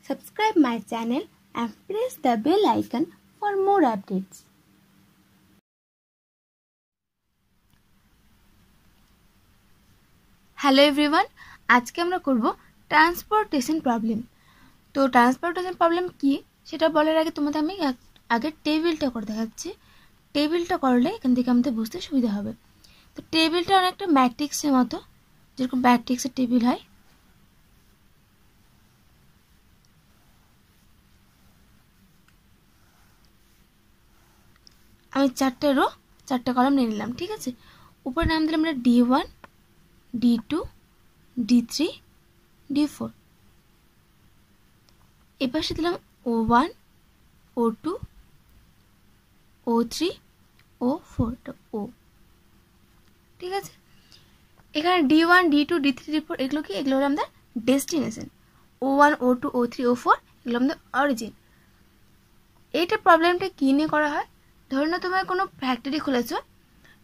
Subscribe my channel and press the bell icon for more updates. Hello everyone, আজকে আমরা করব transportation problem. তো transportation problem কি সেটা বলার আগে তোমাদের আমি আগে টেবিলটা করে দেখাচ্ছি। টেবিলটা করলে এখান থেকে আমাদের বুঝতে সুবিধা হবে। তো টেবিলটা অনেকটা ম্যাট্রিক্সের মতো, যেরকম ম্যাট্রিক্সের টেবিল হয়। আমি 4টে রো 4টে কলাম নিয়ে নিলাম, ঠিক আছে। উপরে নাম দিলাম আমরা D1, D2, D3, D4। এপাশে দিলাম O1, O2, O3, O4, O, ঠিক আছে। এখানে D1, D2, D3, D4 এগুলো কি? এগুলো হলো আমাদের destination. O1, O2, O3, O4 এগুলো আমাদের অরিজিন। এইটা প্রবলেমটা কী নিয়ে করা হয়? ধরুন না তোমার কোনো ফ্যাক্টরি খুলেছো,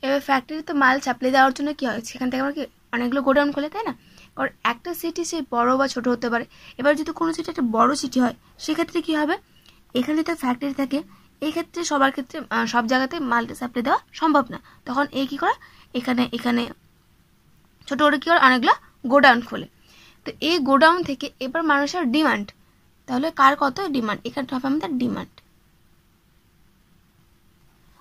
এবার ফ্যাক্টরিতে মাল সাপ্লাই দেওয়ার জন্য কী হয়, সেখান থেকে আমরা কি অনেকগুলো গোডাউন খোলে, তাই না? কারণ একটা সিটি সে বড় বা ছোট হতে পারে। এবার যদি কোনো সিটি একটা বড় সিটি হয়, সেক্ষেত্রে কী হবে, এখানে যদি ফ্যাক্টরি থাকে, এই ক্ষেত্রে সবার ক্ষেত্রে সব জায়গাতে মালটা সাপ্লাই দেওয়া সম্ভব না। তখন এই কী করে, এখানে এখানে ছোটো করে কী করে অনেকগুলো গোডাউন খোলে। তো এই গোডাউন থেকে এবার মানুষের ডিমান্ড, তাহলে কার কত ডিমান্ড, এখানে হবে আমাদের ডিমান্ড।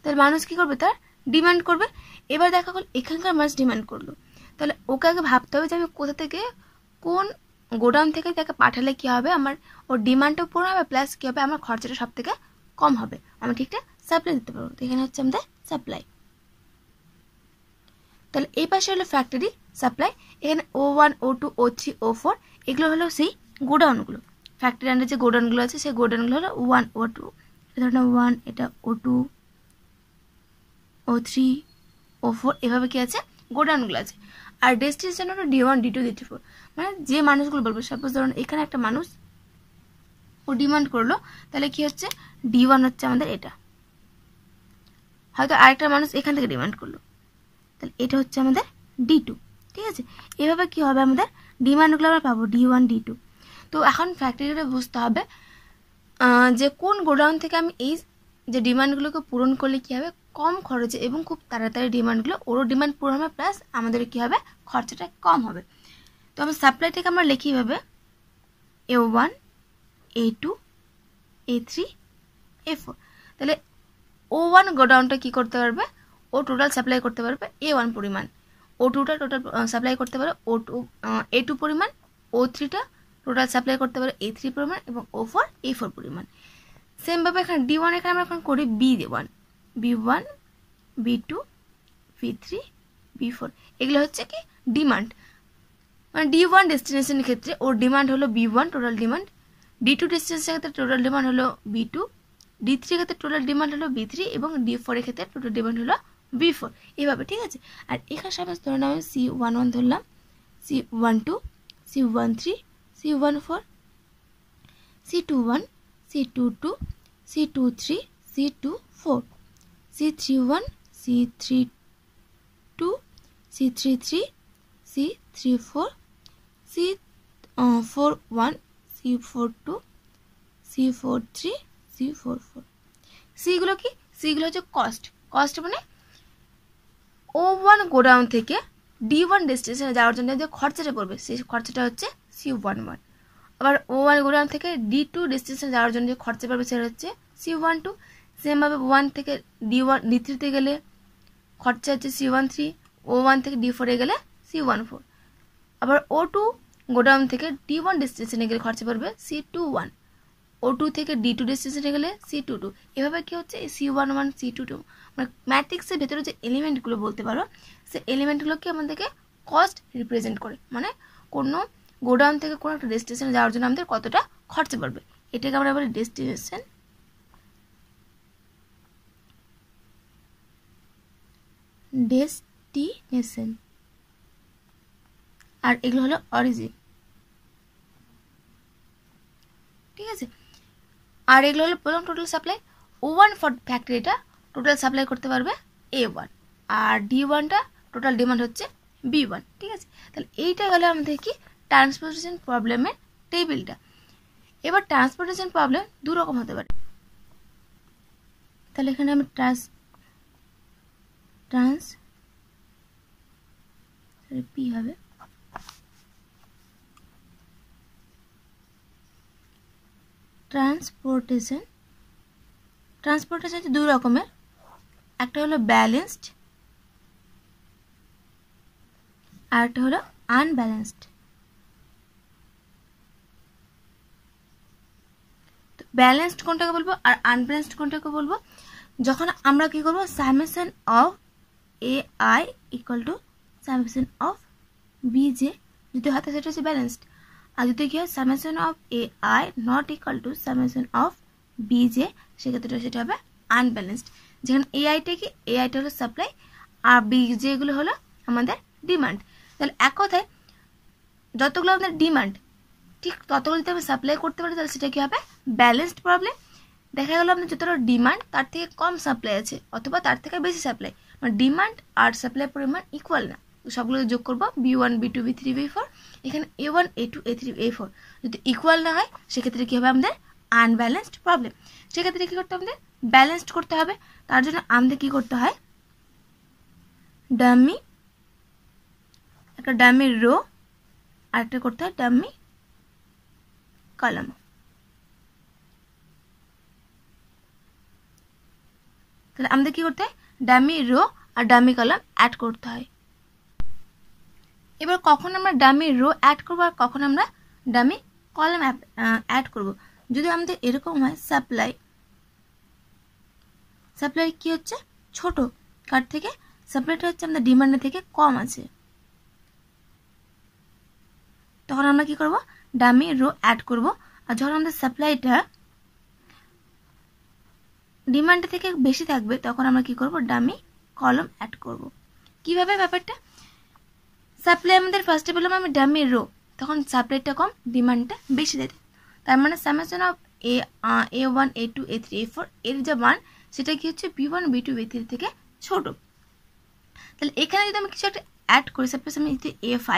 তাহলে মানুষ কী করবে, তার ডিমান্ড করবে। এবার দেখা গেল এখানকার মানুষ ডিমান্ড করলো, তাহলে ওকে আগে ভাবতে হবে যে আমি কোথা থেকে কোন গোডাউন থেকে তাকে পাঠালে কী হবে, আমার ওর ডিমান্ডটাও পূরণ হবে, প্লাস কী হবে আমার খরচাটা সব থেকে কম হবে, আমি ঠিকঠাক সাপ্লাই দিতে পারবো। তো এখানে হচ্ছে আমাদের সাপ্লাই। তাহলে এই পাশে হলো ফ্যাক্টরি সাপ্লাই, এখানে O1, O2, O3, O4 এগুলো হলো সেই গোডাউনগুলো। ফ্যাক্টরি আন্ডার যে গোডাউনগুলো আছে সেই গোডাউনগুলো হলো O1, O2, এটা ধরো 1, এটা O2, O3, O4 এভাবে কি আছে গোডাউনগুলো আছে। আর ডেস্টিনেশন হলো D1, D2, D3, মানে যে মানুষগুলো বলবো, সাপোজ ধরুন এখানে একটা মানুষ ও ডিমান্ড করলো, তাহলে কি হচ্ছে D1 হচ্ছে আমাদের এটা। হয়তো আরেকটা মানুষ এখান থেকে ডিমান্ড করলো, তাহলে এটা হচ্ছে আমাদের D2, ঠিক আছে। এভাবে কি হবে, আমাদের ডিমান্ডগুলো আমরা পাবো D1, D2। তো এখন ফ্যাক্টরিটা বুঝতে হবে যে কোন গোডাউন থেকে আমি এই যে ডিমান্ডগুলোকে পূরণ করলে কী হবে, কম খরচে এবং খুব তাড়াতাড়ি ডিমান্ডগুলো ওরও ডিমান্ড পূরণ হবে, প্লাস আমাদের কী হবে খরচাটা কম হবে। তো আমি সাপ্লাইটাকে আমরা লিখি ভাবে A1, A2, A3, A4। তাহলে O1 গোডাউনটা কী করতে পারবে, ও টোটাল সাপ্লাই করতে পারবে A1 পরিমাণ, O2টা টোটাল সাপ্লাই করতে পারে A2 পরিমাণ, O3টা টোটাল সাপ্লাই করতে পারে A3 পরিমাণ এবং O4 A4 পরিমাণ। সেমভাবে এখানে D1 এখানে আমরা এখন করি B1, B1, B2, B3, B4 এগুলো হচ্ছে কি ডিমান্ড। মানে D1 ডেস্টিনেশনের ক্ষেত্রে ওর ডিমান্ড হলো B1 টোটাল ডিমান্ড, D2 ডেস্টিনেশনের ক্ষেত্রে টোটাল ডিমান্ড হলো B2, D3 এর ক্ষেত্রে টোটাল ডিমান্ড হলো B3 এবং D4 এর ক্ষেত্রে টোটাল ডিমান্ড হলো B4, এভাবে, ঠিক আছে। আর এখানে সাপোজ ধরুন আমি C11 ধরলাম, C12, C13, C14, C21, C22, C23, C24, C31, C32, C33, C34, C41, C42, C43, C44। সিগুলো কি, সিগুলো হচ্ছে কস্ট। কস্ট মানে O1 গোডাউন থেকে D1 ডেস্টিনেশনে যাওয়ার জন্য যে খরচাটা পড়বে, সেই খরচাটা হচ্ছে C11। আবার O1 গোডাউন থেকে D2 ডেস্টিনেশনে যাওয়ার জন্য যে খরচা পড়বে সেটা হচ্ছে C12। সেমভাবে 1 থেকে D1 D3তে গেলে খরচা হচ্ছে C13, O1 থেকে D4 এ গেলে C14। আবার O2 গোডাউন থেকে D1 ডেস্টিনেশনে গেলে খরচা পড়বে C21, O2 থেকে D2 ডেস্টিনেশনে গেলে C22। এভাবে কি হচ্ছে C11, C22, মানে ম্যাট্রিক্সের ভেতরে যে এলিমেন্টগুলো বলতে পারো, সেই এলিমেন্টগুলোকে আমাদেরকে কস্ট রিপ্রেজেন্ট করে, মানে কোনো গোডাউন থেকে কোনো একটা ডেস্টিনেশনে যাওয়ার জন্য আমাদের কতটা খরচা পড়বে, এটাকে আমরা বলি ডেস্টিনেশন। ডেস্টিনেশন আর এগুলো হলো অরিজিন, ঠিক আছে। আর এগুলো হলো প্রথম টোটাল সাপ্লাই। O1 ফর ফ্যাক্টরিটা টোটাল সাপ্লাই করতে পারবে A1, আর D1টা টোটাল ডিমান্ড হচ্ছে B1, ঠিক আছে। তাহলে এইটা হলো আমাদের কি ট্রান্সপোর্টেশন প্রবলেমের টেবিলটা। এবার ট্রান্সপোর্টেশন প্রবলেম দু রকম হতে পারে। তাহলে এখানে আমি পি হবে ট্রান্সপোর্টেশন হচ্ছে দুই রকমের, একটা হলো ব্যালেন্সড আর একটা হলো আনব্যালেন্সড। ব্যালেন্সড কোনটাকে বলবো আর আনব্যালেন্সড কোনটাকে বলবো? যখন আমরা কি করবো, summation of a i equal to summation of b j যদি হয় সেটা হচ্ছে ব্যালেন্সড, আর যদি কি হয় summation of a i not equal to summation of b j, সেক্ষেত্রে সেটা হবে আনব্যালেন্সড। যেখানে এ আইটা কি, এ আইটা হলো সাপ্লাই আর বি যেগুলো হলো আমাদের ডিমান্ড। তাহলে এক কথায় যতগুলো আমাদের ডিমান্ড ঠিক ততগুলো যদি আমি সাপ্লাই করতে পারি তাহলে সেটা কি হবে, ব্যালেন্সড প্রবলেম। দেখা গেল আপনার যতটা ডিমান্ড তার থেকে কম সাপ্লাই আছে অথবা তার থেকে বেশি সাপ্লাই, মানে ডিমান্ড আর সাপ্লাই পরিমাণ ইকুয়াল না, সবগুলো যোগ করবো B1 B2 B3 B4, এখানে A1 A2 A3 A4 যদি ইকুয়াল না হয় সেক্ষেত্রে কি হবে আমাদের আনব্যালেন্সড প্রবলেম। সেক্ষেত্রে কি করতে হবে, আমাদের ব্যালেন্সড করতে হবে। তার জন্য আমাদের কি করতে হয়, একটা ডামি রো আর একটা করতে হয় ডামি কলাম। তাহলে আমাদের কি করতে হয়, ডামি রো আর ডামি কলাম অ্যাড করতে হয়। এবার কখন আমরা ডামি রো অ্যাড করবো আর কখন আমরা ডামি কলাম অ্যাড করব? যদি আমাদের এরকম হয় সাপ্লাই কি হচ্ছে ছোট, কার থেকে, সাপ্লাইটা হচ্ছে আমাদের ডিমান্ডের থেকে কম আছে, তখন আমরা কি করব, ডামি রো অ্যাড করব। আর যখন আমাদের সাপ্লাইটা ডিমান্ডের থেকে বেশি থাকবে তখন আমরা কি করব, ডামি কলাম অ্যাড করব। কিভাবে ব্যাপারটা, সাপ্লাই আমাদের ফার্স্টে বললাম আমি ডামি রো, তখন সাপ্লাইটা কম ডিমান্ডটা বেশি দেয়, তার মানে summation of A1 A2 A3 A4 এর যে মান সেটা কি হচ্ছে B1 B2 B3 থেকে ছোট। তাহলে এখানে যদি আমি কিছু একটা অ্যাড করি, সাপোজ আমি A5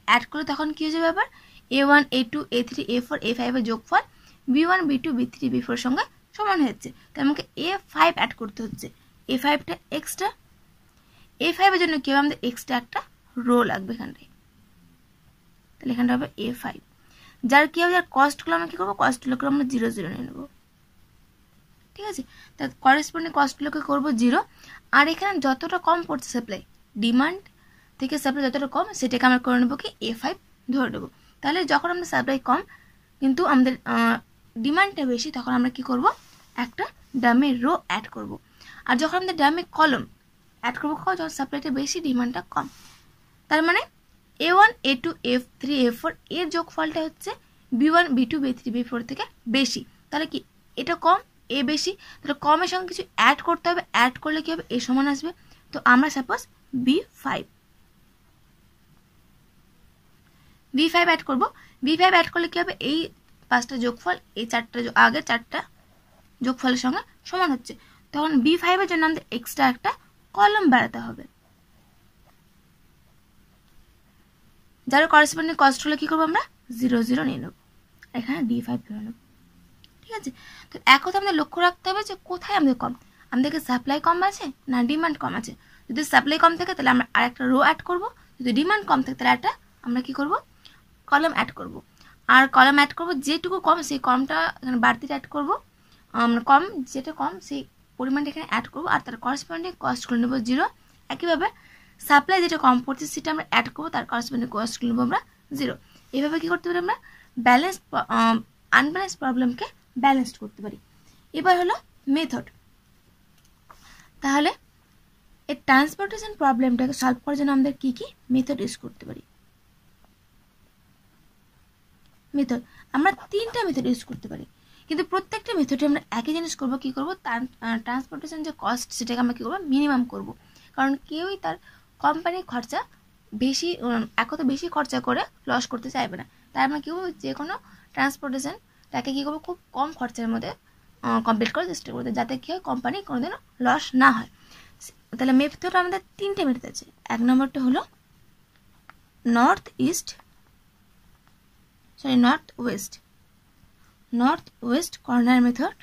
অ্যাড করে তখন কি হয়ে যাবে, আবার A1 A2 A3 A4 A5 এর যোগফল B1 B2 B3 B4 এর সঙ্গে সমান হচ্ছে, তাই আমাকে A5 অ্যাড করতে হচ্ছে। A5টা এক্সট্রা, A5 এর জন্য কি হবে, আমাদের এক্সট্রা একটা রো লাগবে এখানটায়, তাহলে এখানটা হবে A5। যার কি হবে, যার কস্টগুলো আমরা কি করবো, কস্টগুলোকে আমরা 0 0 নিয়ে নেবো, ঠিক আছে। তার করেসপন্ডিং কস্টগুলোকে করবো 0, আর এখানে যতটা কম পড়ছে সাপ্লাই, ডিমান্ড থেকে সাপ্লাই যতটা কম সেটাকে আমরা করে নেবো কি A5 ধরে নেবো। তাহলে যখন আমাদের সাপ্লাই কম কিন্তু আমাদের ডিমান্ডটা বেশি তখন আমরা কি করব, একটা ডামি রো অ্যাড করব। আর যখন আমাদের ডামি কলম অ্যাড করবো যখন সাপ্লাইটা বেশি ডিমান্ডটা কম, তার মানে A1 A2 A3 A4 এর যোগফলটা হচ্ছে B1 B2 B3 B4 থেকে বেশি, তাহলে কি এটা কম এ বেশি, তাহলে কমের সঙ্গে কিছু অ্যাড করতে হবে, অ্যাড করলে কি হবে, এ সমান আসবে। তো আমরা সাপোজ B5 অ্যাড করব। B5 অ্যাড করলে কি হবে, এই 5টা যোগফল এই 4টা আগের 4টা যোগফলের সঙ্গে সমান হচ্ছে, তখন B5 এর জন্য আমাদের এক্সট্রা একটা কলাম বাড়াতে হবে, যার করেসপন্ডিং কস্ট হলে কি করবো, আমরা 0 0 নিয়ে নেব, এখানে D5 ধরে নেব, ঠিক আছে। তো এক কথা আমাদের লক্ষ্য রাখতে হবে যে কোথায় আমাদের কম, আমাদেরকে সাপ্লাই কম আছে না ডিমান্ড কম আছে। যদি সাপ্লাই কম থাকে তাহলে আমরা আরেকটা রো অ্যাড করব, যদি ডিমান্ড কম থাকে তাহলে একটা আমরা কি করব, কলাম অ্যাড করব। আর কলাম অ্যাড করব যেটুকু কম সেই কমটা এখানে বাড়তিটা অ্যাড করব, আমরা কম যেটা কম সেই পরিমাণটা এখানে অ্যাড করব, আর তার করেসপন্ডিং কস্টগুলো নেব 0। একইভাবে সাপ্লাই যেটা কম পড়ছে সেটা আমরা অ্যাড করবো, তার করেসপন্ডিং কস্টগুলো নেবো আমরা 0। এইভাবে কি করতে পারি, আমরা ব্যালেন্স আনব্যালেন্স প্রবলেমকে ব্যালেন্সড করতে পারি। এবার হলো মেথড। তাহলে এই ট্রান্সপোর্টেশন প্রবলেমটাকে সলভ করার জন্য আমাদের কি কি মেথড ইউজ করতে পারি? মেথড আমরা 3টা মেথড ইউজ করতে পারি, কিন্তু প্রত্যেকটা মেথডে আমরা একই জিনিস করবো, কি করবো, ট্রান্সপোর্টেশন যে কস্ট সেটাকে আমরা কি করবো, মিনিমাম করব। কারণ কেউই তার কোম্পানির খরচা বেশি একত বেশি খরচা করে লস করতে চাইবে না, তাই আমরা কি করবো, যে কোনো ট্রান্সপোর্টেশনটাকে কি করবো, খুব কম খরচার মধ্যে কমপ্লিট করার চেষ্টা করতে, যাতে কি হয় কোম্পানি কোনোদিনও লস না হয়। তাহলে মেথড আমাদের 3টে মেথড আছে। 1 নম্বরটা হলো north West, north West corner method,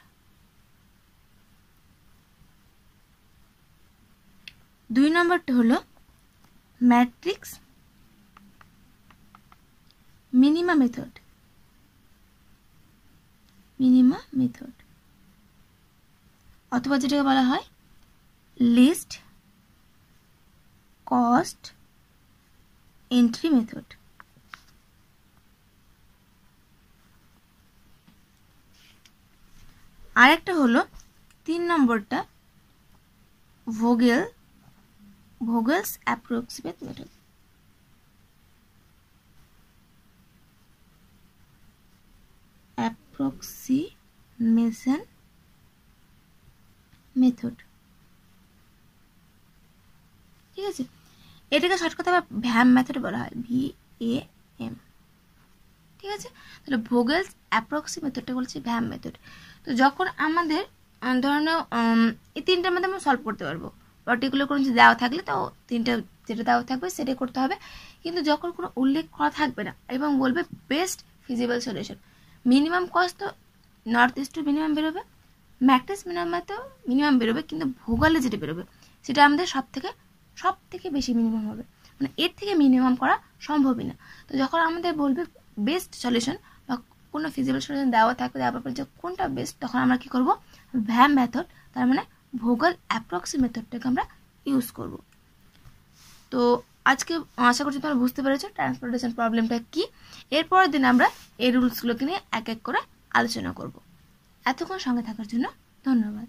2 নম্বরটা হলো ম্যাট্রিক্স মিনিমা মেথড, অথবা যেটাকে বলা হয় লিস্ট কস্ট এন্ট্রি মেথড। আর একটা হলো 3 নম্বরটা ভোগেলস অ্যাপ্রক্সিমেট মেথড। অ্যাপ্রক্সিমেশন মেথড, ঠিক আছে। এটাকে শর্ট কথা ভ্যাম মেথড বলা হয়, VAM, ঠিক আছে। তাহলে ভোগেলস অ্যাপ্রক্সি মেথডটা বলছি ভ্যাম মেথড। তো যখন আমাদের ধরনের এই তিনটার মধ্যে আমরা সলভ করতে পারবো, পার্টিকুলার কোনো কিছু দেওয়া থাকলে তো তিনটা যেটা দেওয়া থাকবে সেটাই করতে হবে, কিন্তু যখন কোনো উল্লেখ করা থাকবে না এবং বলবে best feasible solution, minimum cost তো নর্থ ইস্ট টু মিনিমাম বেরোবে, ম্যাট্রিক্স মিনিমামে তো মিনিমাম বেরোবে, কিন্তু ভোগালে যেটা বেরোবে সেটা আমাদের সব থেকে বেশি মিনিমাম হবে, মানে এর থেকে মিনিমাম করা সম্ভবই না। তো যখন আমাদের বলবে বেস্ট সলিউশন বা কোনো ফিজিবল সলিউশন দেওয়া থাকবে, দেওয়ার পরে যে কোনটা বেস্ট, তখন আমরা কি করব, ভ্যাম মেথড, তার মানে ভোগাল অ্যাপ্রক্সি মেথডটাকে আমরা ইউজ করব। তো আজকে আশা করছি তোমরা বুঝতে পেরেছো ট্রান্সপোর্টেশন প্রবলেমটা কি। এরপরের দিন আমরা এই রুলসগুলোকে নিয়ে এক এক করে আলোচনা করব। এতক্ষণ সঙ্গে থাকার জন্য ধন্যবাদ।